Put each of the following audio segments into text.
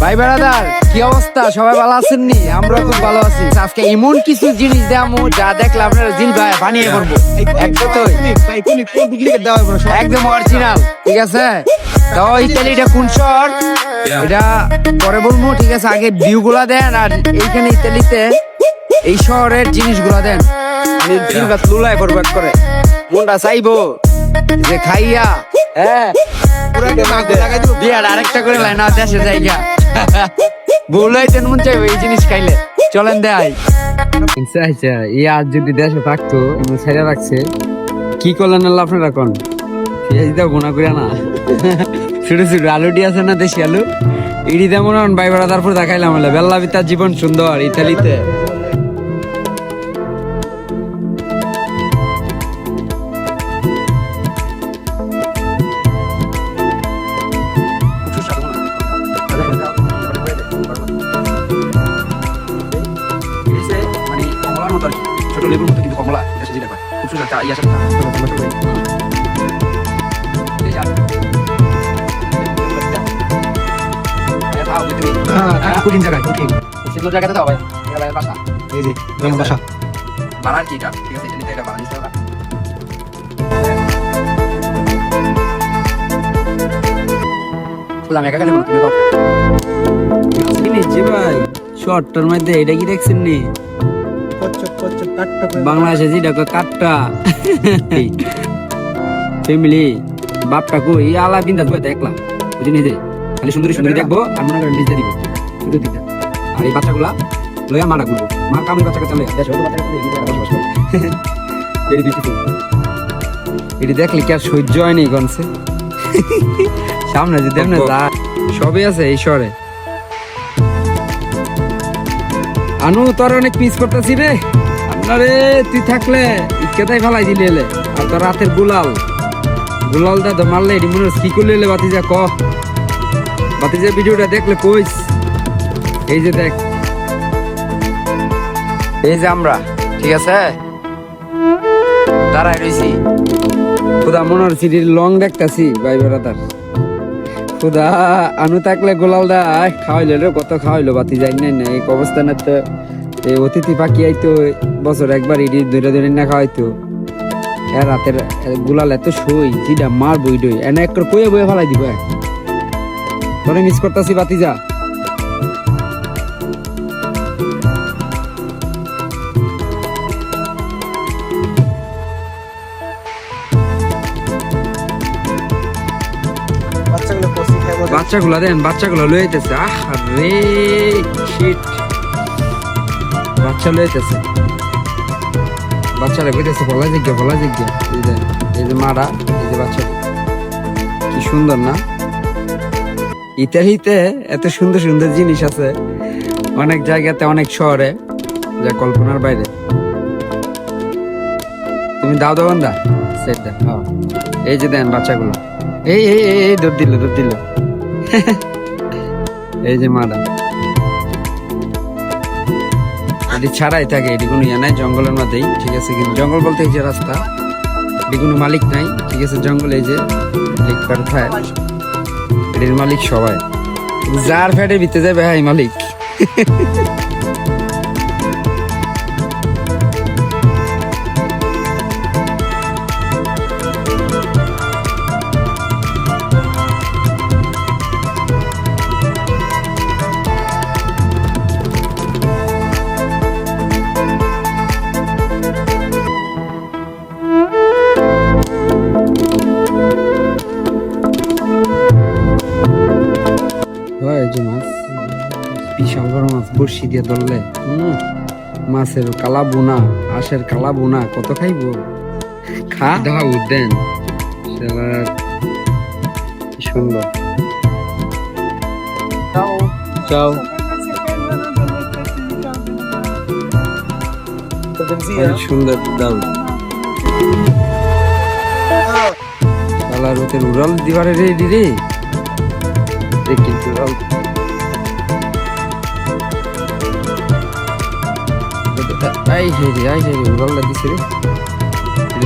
ভাই ব্রাদার, কি অবস্থা? সবাই ভালো আছেন নি? আমরা খুব ভালো আছি। আজকে এমন কিছু জিনিস দেখাবো যা দেখলে আপনারা জিন ভাই বানিয়ে করবো। একদম অরিজিনাল, ঠিক আছে? তো ইতালিটা কোন শহর এটা পরে বলবো, ঠিক আছে? আগে ভিউ গুলা দেন, আর এইখানে ইতালিতে এই শহরের জিনিসগুলা দেন। লুলাই বরবাদ করে মনটা চাইবো যে খাইয়া, হ্যাঁ বিয়ার আরেকটা করে লাইন দেশে জায়গা বউলাইতেন মন চাইবো এই জিনিস খাইলে। চলেন দেয় ই আজ যদি দেশে থাকতো ছেড়ে রাখছে, কি করলেন আল্লাহ আপনারা? কোন গোনা করে না ছোট ছোট আলুটি আছে না, দেশি আলু, ইডি তেমন ভাই বেড়া তারপর দেখাইলাম বেল্লা বিতার জীবন সুন্দর ইতালিতে। ছোট লেবুর মতো কিন্তু কমলা যেটা পায় খুব সুন্দর একটা ইয়া কঠিন জায়গায় সুন্দর জায়গাতে দাও ভাই, বাসা এই যে বাসা বানান কি এটা, ঠিক আছে? এটা বানান দিতে হবে। ফুল আমি একা গেলে তুমি দাও ভাই। শর্টটার মধ্যে এটা কি দেখছেন নি? বাংলাদেশে যেটা কাটটা ফ্যামিলি বাপটা কই আলা বিন্দা দেখলাম বুঝলি যে খালি সুন্দরী সুন্দরী দেখবো আর মনে করেন ডিজে দিব শুধু দিতে। আর এই বাচ্চাগুলা লইয়া মারা করবো, মার কামড়ি বাচ্চাকে চলে এটি দেখলে কি আর সহ্য হয়নি গনছে সামনে যদি এমনি যা সবই আছে এই শহরে। আনু তোর অনেক মিস করতেছি রে আপনারে, তুই থাকলে ইকেতাই ফেলাই দিলে এলে। আর তোর রাতের গুলাল দাদা মারলে এটি মনে কি করলে এলে বাতিজা ক বাতিজা ভিডিওটা দেখলে কইস। এই যে দেখ, এই যে আমরা, ঠিক আছে দাঁড়াই রয়েছি। খুদা মনোর সিটির লং দেখতেছি ভাই বেড়াতার খুদা। আনু থাকলে গোলাল দা খাওয়াইলো রে, কত খাওয়াইলো বাতি যাই নাই না। এই অবস্থানে তো এই অতিথি পাখি আইতো বছর একবার ইডি ধরে ধরে না খাওয়াইতো। রাতের গুলাল এত সই যেটা মার বই ডই এনে এক কয়ে বয়ে ফেলাই দিব। তোরে মিস করতেছি বাতি যা। বাচ্চাগুলা দেন, বাচ্চাগুলা লয়ে যেতেছে। আরে শিট, বাচ্চা লয়ে যেতেছে, বাচ্চারা কইতেছে বলা জিজ্ঞা। এই যে মারা, এই যে বাচ্চা, কি সুন্দর না? ইতালিতে এত সুন্দর সুন্দর জিনিস আছে অনেক জায়গাতে, অনেক শহরে, যা কল্পনার বাইরে। তুমি দাও দোকানদা সেট দেন। এই যে দেন বাচ্চাগুলো, এই এই এই দৌড় দিল এই যে মারা এটি ছাড়াই থাকে, এটি কোনো ইয়ে নাই, জঙ্গলের মধ্যেই, ঠিক আছে? কিন্তু জঙ্গল বলতে এই যে রাস্তা, এটি কোনো মালিক নাই, ঠিক আছে? জঙ্গল এই যে এটির মালিক সবাই, যার ফ্যাটের ভিতরে যাবে হ্যাঁ মালিক। বিশাল বড় মাছ বড়শি দিয়ে ধরলে, মাছের কালা বোনা, আশের কালা বোনা, কত খাইবো? খা দাও দেন, সুন্দর চাও সুন্দর দাও। রোতের উড়াল দিবারে রেডি রে, কিন্তু উড়াল উড়ালটা দিছে রে,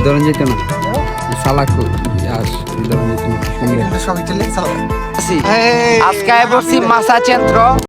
ধরেন যেত না সালাক আস সব ইটালি চালাও আজকে আয় পড়ছি মাসা চেন্দ্র